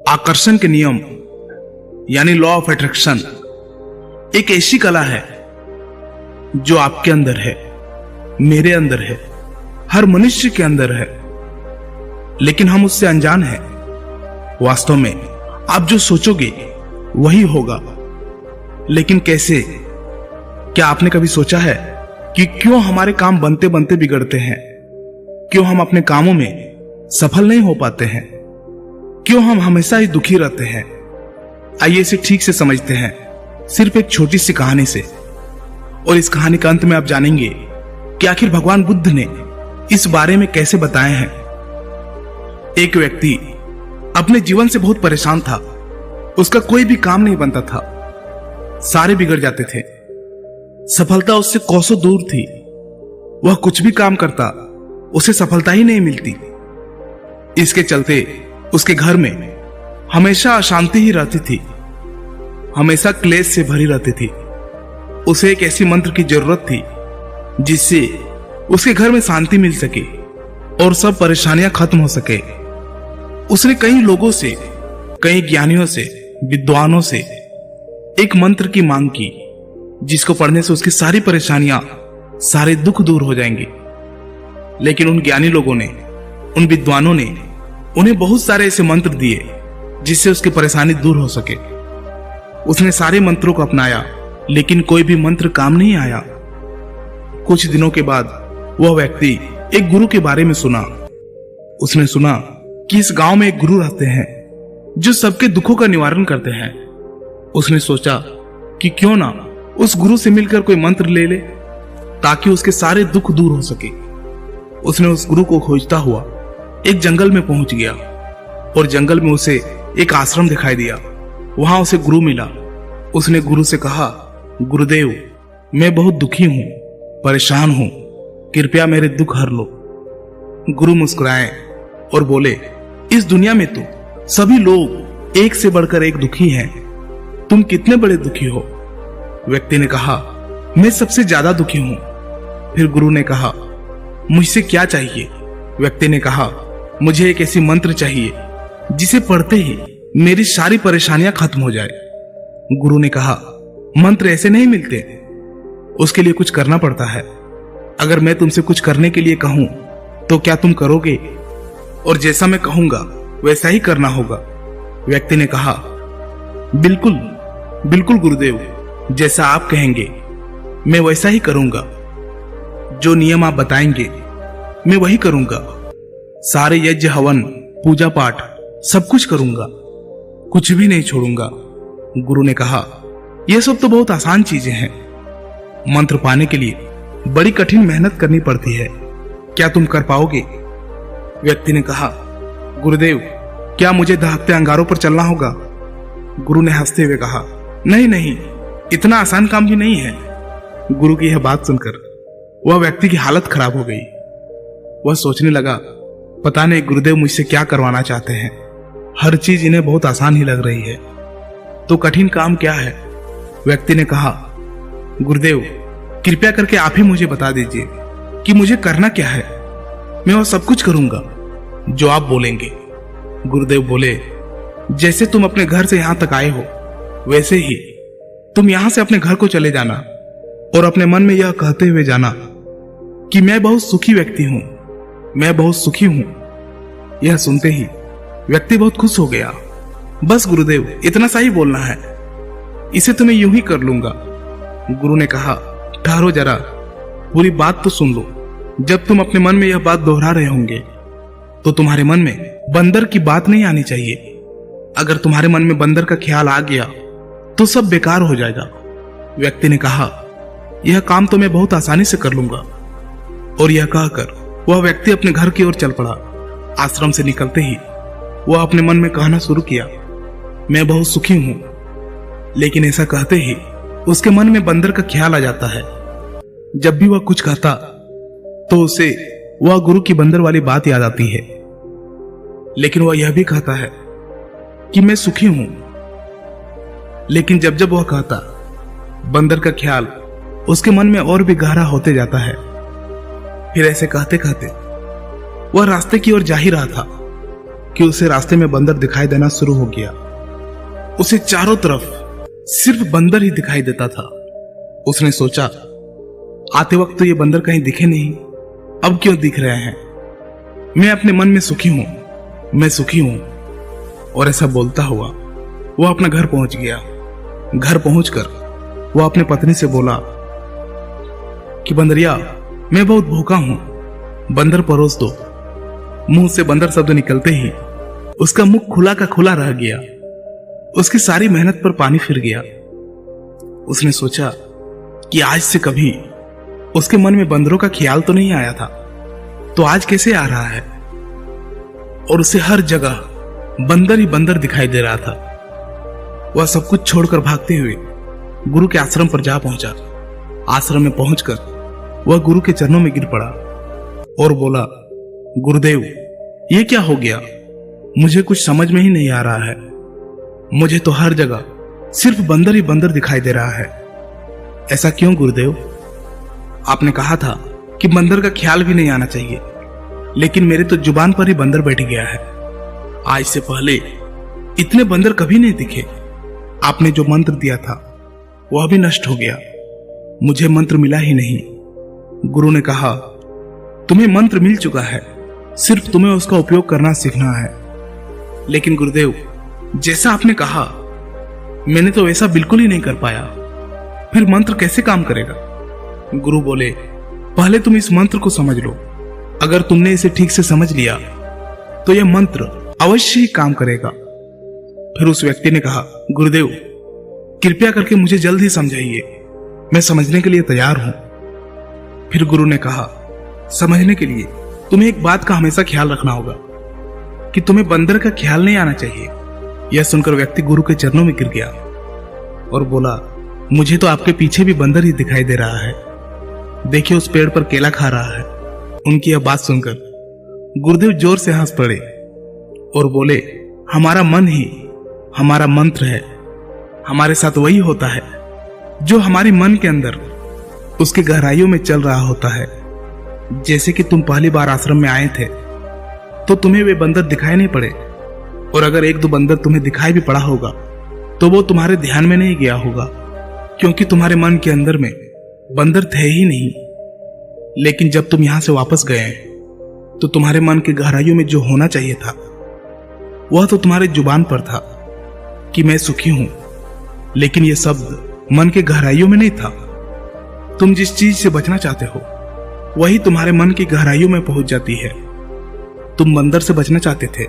आकर्षण के नियम यानी लॉ ऑफ अट्रैक्शन एक ऐसी कला है जो आपके अंदर है, मेरे अंदर है, हर मनुष्य के अंदर है, लेकिन हम उससे अनजान हैं। वास्तव में आप जो सोचोगे वही होगा, लेकिन कैसे? क्या आपने कभी सोचा है कि क्यों हमारे काम बनते बनते बिगड़ते हैं? क्यों हम अपने कामों में सफल नहीं हो पाते हैं? क्यों हम हमेशा ही दुखी रहते हैं? आइए इसे ठीक से समझते हैं, सिर्फ एक छोटी सी कहानी से। और इस कहानी का अंत में आप जानेंगे कि आखिर भगवान बुद्ध ने इस बारे में कैसे बताए हैं। एक व्यक्ति अपने जीवन से बहुत परेशान था। उसका कोई भी काम नहीं बनता था, सारे बिगड़ जाते थे। सफलता उससे कोसों दूर थी। वह कुछ भी काम करता, उसे सफलता ही नहीं मिलती। इसके चलते उसके घर में हमेशा अशांति ही रहती थी, हमेशा क्लेश से भरी रहती थी। उसे एक ऐसी मंत्र की जरूरत थी जिससे उसके घर में शांति मिल सके और सब परेशानियां खत्म हो सके। उसने कई लोगों से, कई ज्ञानियों से, विद्वानों से एक मंत्र की मांग की जिसको पढ़ने से उसकी सारी परेशानियां, सारे दुख दूर हो जाएंगे। लेकिन उन ज्ञानी लोगों ने, उन विद्वानों ने उन्हें बहुत सारे ऐसे मंत्र दिए जिससे उसकी परेशानी दूर हो सके। उसने सारे मंत्रों को अपनाया, लेकिन कोई भी मंत्र काम नहीं आया। कुछ दिनों के बाद वह व्यक्ति एक गुरु के बारे में सुना। उसने सुना कि इस गांव में एक गुरु रहते हैं जो सबके दुखों का निवारण करते हैं। उसने सोचा कि क्यों ना उस गुरु से मिलकर कोई मंत्र ले ले ताकि उसके सारे दुख दूर हो सके। उसने उस गुरु को खोजता हुआ एक जंगल में पहुंच गया और जंगल में उसे एक आश्रम दिखाई दिया। वहां उसे गुरु मिला। उसने गुरु से कहा, गुरुदेव, मैं बहुत दुखी हूं, परेशान हूं, कृपया मेरे दुख हर लो। गुरु मुस्कुराए और बोले, इस दुनिया में तो सभी लोग एक से बढ़कर एक दुखी हैं। तुम कितने बड़े दुखी हो? व्यक्ति ने कहा, मैं सबसे ज्यादा दुखी हूं। फिर गुरु ने कहा, मुझसे क्या चाहिए? व्यक्ति ने कहा, मुझे एक ऐसी मंत्र चाहिए जिसे पढ़ते ही मेरी सारी परेशानियां खत्म हो जाए। गुरु ने कहा, मंत्र ऐसे नहीं मिलते, उसके लिए कुछ करना पड़ता है। अगर मैं तुमसे कुछ करने के लिए कहूं तो क्या तुम करोगे? और जैसा मैं कहूंगा वैसा ही करना होगा। व्यक्ति ने कहा, बिल्कुल बिल्कुल गुरुदेव, जैसा आप कहेंगे मैं वैसा ही करूंगा। जो नियम आप बताएंगे मैं वही करूंगा। सारे यज्ञ, हवन, पूजा पाठ सब कुछ करूंगा, कुछ भी नहीं छोड़ूंगा। गुरु ने कहा, यह सब तो बहुत आसान चीजें हैं। मंत्र पाने के लिए बड़ी कठिन मेहनत करनी पड़ती है, क्या तुम कर पाओगे? व्यक्ति ने कहा, गुरुदेव, क्या मुझे दहकते अंगारों पर चलना होगा? गुरु ने हंसते हुए कहा, नहीं नहीं, इतना आसान काम भी नहीं है। गुरु की यह बात सुनकर वह व्यक्ति की हालत खराब हो गई। वह सोचने लगा, पता नहीं गुरुदेव मुझसे क्या करवाना चाहते हैं। हर चीज इन्हें बहुत आसान ही लग रही है, तो कठिन काम क्या है? व्यक्ति ने कहा, गुरुदेव, कृपया करके आप ही मुझे बता दीजिए कि मुझे करना क्या है। मैं वह सब कुछ करूंगा जो आप बोलेंगे। गुरुदेव बोले, जैसे तुम अपने घर से यहां तक आए हो वैसे ही तुम यहां से अपने घर को चले जाना और अपने मन में यह कहते हुए जाना कि मैं बहुत सुखी व्यक्ति हूं, मैं बहुत सुखी हूं। यह सुनते ही व्यक्ति बहुत खुश हो गया। बस गुरुदेव, इतना सा ही बोलना है, इसे तो मैं यूं ही कर लूंगा। गुरु ने कहा, ठहरो जरा, पूरी बात तो सुन लो। जब तुम अपने मन में यह बात दोहरा रहे होंगे तो तुम्हारे मन में बंदर की बात नहीं आनी चाहिए। अगर तुम्हारे मन में बंदर का ख्याल आ गया तो सब बेकार हो जाएगा। व्यक्ति ने कहा, यह काम तो मैं बहुत आसानी से कर लूंगा। और यह कहकर वह व्यक्ति अपने घर की ओर चल पड़ा। आश्रम से निकलते ही वह अपने मन में कहना शुरू किया, मैं बहुत सुखी हूं। लेकिन ऐसा कहते ही उसके मन में बंदर का ख्याल आ जाता है। जब भी वह कुछ कहता तो उसे वह गुरु की बंदर वाली बात याद आती है। लेकिन वह यह भी कहता है कि मैं सुखी हूं। लेकिन जब जब वह कहता, बंदर का ख्याल उसके मन में और भी गहरा होते जाता है। फिर ऐसे कहते कहते वह रास्ते की ओर जा ही रहा था कि उसे रास्ते में बंदर दिखाई देना शुरू हो गया। उसे चारों तरफ सिर्फ बंदर ही दिखाई देता था। उसने सोचा, आते वक्त तो ये बंदर कहीं दिखे नहीं, अब क्यों दिख रहे हैं? मैं अपने मन में सुखी हूं, मैं सुखी हूं। और ऐसा बोलता हुआ वो अपना घर पहुंच गया। घर पहुंचकर वो अपने पत्नी से बोला कि बंदरिया, मैं बहुत भूखा हूं, बंदर परोस दो। मुंह से बंदर शब्द निकलते ही उसका मुख खुला का खुला रह गया। उसकी सारी मेहनत पर पानी फिर गया। उसने सोचा कि आज से कभी उसके मन में बंदरों का ख्याल तो नहीं आया था, तो आज कैसे आ रहा है? और उसे हर जगह बंदर ही बंदर दिखाई दे रहा था। वह सब कुछ छोड़कर भागते हुए गुरु के आश्रम पर जा पहुंचा। आश्रम में पहुंचकर वह गुरु के चरणों में गिर पड़ा और बोला, गुरुदेव, ये क्या हो गया? मुझे कुछ समझ में ही नहीं आ रहा है। मुझे तो हर जगह सिर्फ बंदर ही बंदर दिखाई दे रहा है। ऐसा क्यों गुरुदेव? आपने कहा था कि बंदर का ख्याल भी नहीं आना चाहिए, लेकिन मेरे तो जुबान पर ही बंदर बैठ गया है। आज से पहले इतने बंदर कभी नहीं दिखे। आपने जो मंत्र दिया था वह भी नष्ट हो गया, मुझे मंत्र मिला ही नहीं। गुरु ने कहा, तुम्हें मंत्र मिल चुका है, सिर्फ तुम्हें उसका उपयोग करना सीखना है। लेकिन गुरुदेव, जैसा आपने कहा मैंने तो वैसा बिल्कुल ही नहीं कर पाया, फिर मंत्र कैसे काम करेगा? गुरु बोले, पहले तुम इस मंत्र को समझ लो। अगर तुमने इसे ठीक से समझ लिया तो यह मंत्र अवश्य ही काम करेगा। फिर उस व्यक्ति ने कहा, गुरुदेव, कृपया करके मुझे जल्द ही समझाइए, मैं समझने के लिए तैयार हूं। फिर गुरु ने कहा, समझने के लिए तुम्हें एक बात का हमेशा ख्याल रखना होगा कि तुम्हें बंदर का ख्याल नहीं आना चाहिए। यह सुनकर व्यक्ति गुरु के चरणों में गिर गया और बोला, मुझे तो आपके पीछे भी बंदर ही दिखाई दे रहा है। देखिए, उस पेड़ पर केला खा रहा है। उनकी यह बात सुनकर गुरुदेव जोर से हंस पड़े और बोले, हमारा मन ही हमारा मंत्र है। हमारे साथ वही होता है जो हमारे मन के अंदर उसके गहराइयों में चल रहा होता है। जैसे कि तुम पहली बार आश्रम में आए थे तो तुम्हें वे बंदर दिखाई नहीं पड़े, और अगर एक दो बंदर तुम्हें दिखाई भी पड़ा होगा तो वो तुम्हारे ध्यान में नहीं गया होगा, क्योंकि तुम्हारे मन के अंदर में बंदर थे ही नहीं। लेकिन जब तुम यहां से वापस गए तो तुम्हारे मन के गहराइयों में जो होना चाहिए था वह तो तुम्हारे जुबान पर था कि मैं सुखी हूं, लेकिन यह शब्द मन के गहराइयों में नहीं था। तुम जिस चीज से बचना चाहते हो वही तुम्हारे मन की गहराइयों में पहुंच जाती है। तुम बंदर से बचना चाहते थे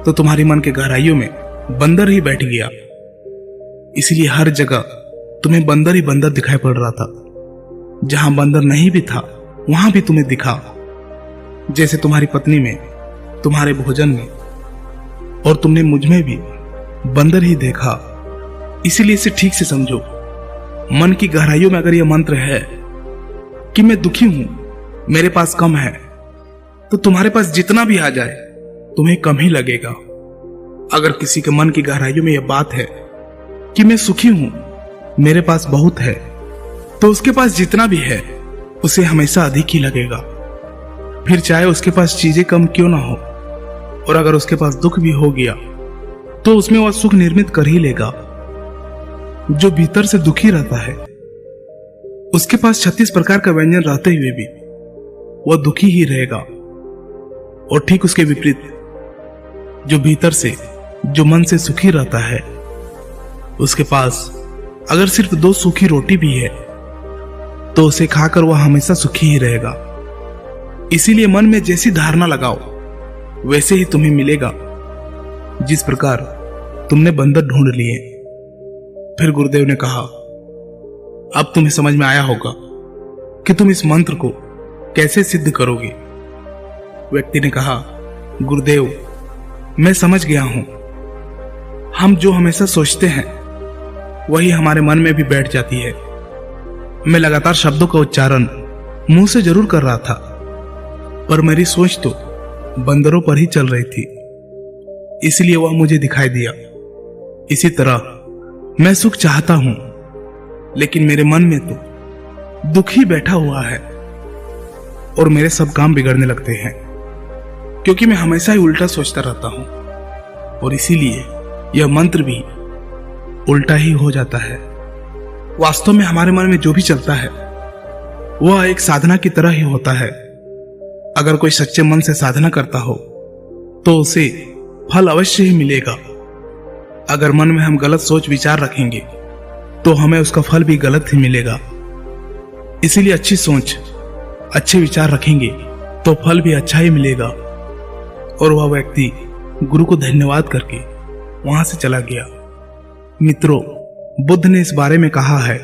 तो तुम्हारी मन के गहराइयों में बंदर ही बैठ गया, इसलिए हर जगह तुम्हें बंदर ही बंदर दिखाई पड़ रहा था। जहां बंदर नहीं भी था वहां भी तुम्हें दिखा, जैसे तुम्हारी पत्नी में, तुम्हारे भोजन में, और तुमने मुझ में भी बंदर ही देखा। इसीलिए इसे ठीक से समझो। मन की गहराइयों में अगर यह मंत्र है कि मैं दुखी हूं, मेरे पास कम है, तो तुम्हारे पास जितना भी आ जाए तुम्हें कम ही लगेगा। अगर किसी के मन की गहराइयों में यह बात है कि मैं सुखी हूं, मेरे पास बहुत है, तो उसके पास जितना भी है उसे हमेशा अधिक ही लगेगा, फिर चाहे उसके पास चीजें कम क्यों ना हो। और अगर उसके पास दुख भी हो गया तो उसमें वह सुख निर्मित कर ही लेगा। जो भीतर से दुखी रहता है उसके पास 36 प्रकार का व्यंजन रहते हुए भी वह दुखी ही रहेगा। और ठीक उसके विपरीत, जो भीतर से, जो मन से सुखी रहता है, उसके पास अगर सिर्फ 2 सूखी रोटी भी है तो उसे खाकर वह हमेशा सुखी ही रहेगा। इसीलिए मन में जैसी धारणा लगाओ वैसे ही तुम्हें मिलेगा, जिस प्रकार तुमने बंदर ढूंढ लिए। फिर गुरुदेव ने कहा, अब तुम्हें समझ में आया होगा कि तुम इस मंत्र को कैसे सिद्ध करोगे। व्यक्ति ने कहा, गुरुदेव, मैं समझ गया हूं। हम जो हमेशा सोचते हैं वही हमारे मन में भी बैठ जाती है। मैं लगातार शब्दों का उच्चारण मुंह से जरूर कर रहा था, पर मेरी सोच तो बंदरों पर ही चल रही थी, इसलिए वह मुझे दिखाई दिया। इसी तरह मैं सुख चाहता हूं, लेकिन मेरे मन में तो दुख ही बैठा हुआ है और मेरे सब काम बिगड़ने लगते हैं, क्योंकि मैं हमेशा ही उल्टा सोचता रहता हूं और इसीलिए यह मंत्र भी उल्टा ही हो जाता है। वास्तव में हमारे मन में जो भी चलता है वह एक साधना की तरह ही होता है। अगर कोई सच्चे मन से साधना करता हो तो उसे फल अवश्य ही मिलेगा। अगर मन में हम गलत सोच विचार रखेंगे तो हमें उसका फल भी गलत ही मिलेगा। इसीलिए अच्छी सोच, अच्छे विचार रखेंगे तो फल भी अच्छा ही मिलेगा। और वह व्यक्ति गुरु को धन्यवाद करके वहां से चला गया। मित्रों, बुद्ध ने इस बारे में कहा है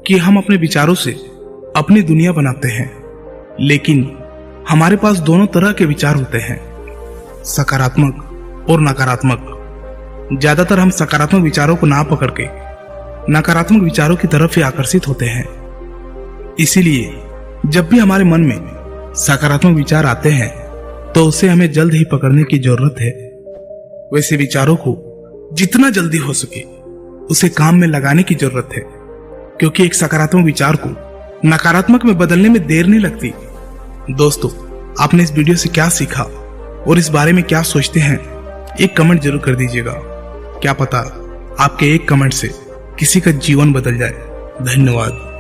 कि हम अपने विचारों से अपनी दुनिया बनाते हैं, लेकिन हमारे पास दोनों तरह के विचार होते हैं, सकारात्मक और नकारात्मक। ज्यादातर हम सकारात्मक विचारों को ना पकड़ के नकारात्मक विचारों की तरफ ही आकर्षित होते हैं। इसीलिए जब भी हमारे मन में सकारात्मक विचार आते हैं तो उसे हमें जल्द ही पकड़ने की जरूरत है। वैसे विचारों को जितना जल्दी हो सके उसे काम में लगाने की जरूरत है, क्योंकि एक सकारात्मक विचार को नकारात्मक में बदलने में देर नहीं लगती। दोस्तों, आपने इस वीडियो से क्या सीखा और इस बारे में क्या सोचते हैं, एक कमेंट जरूर कर दीजिएगा। क्या पता आपके एक कमेंट से किसी का जीवन बदल जाए। धन्यवाद।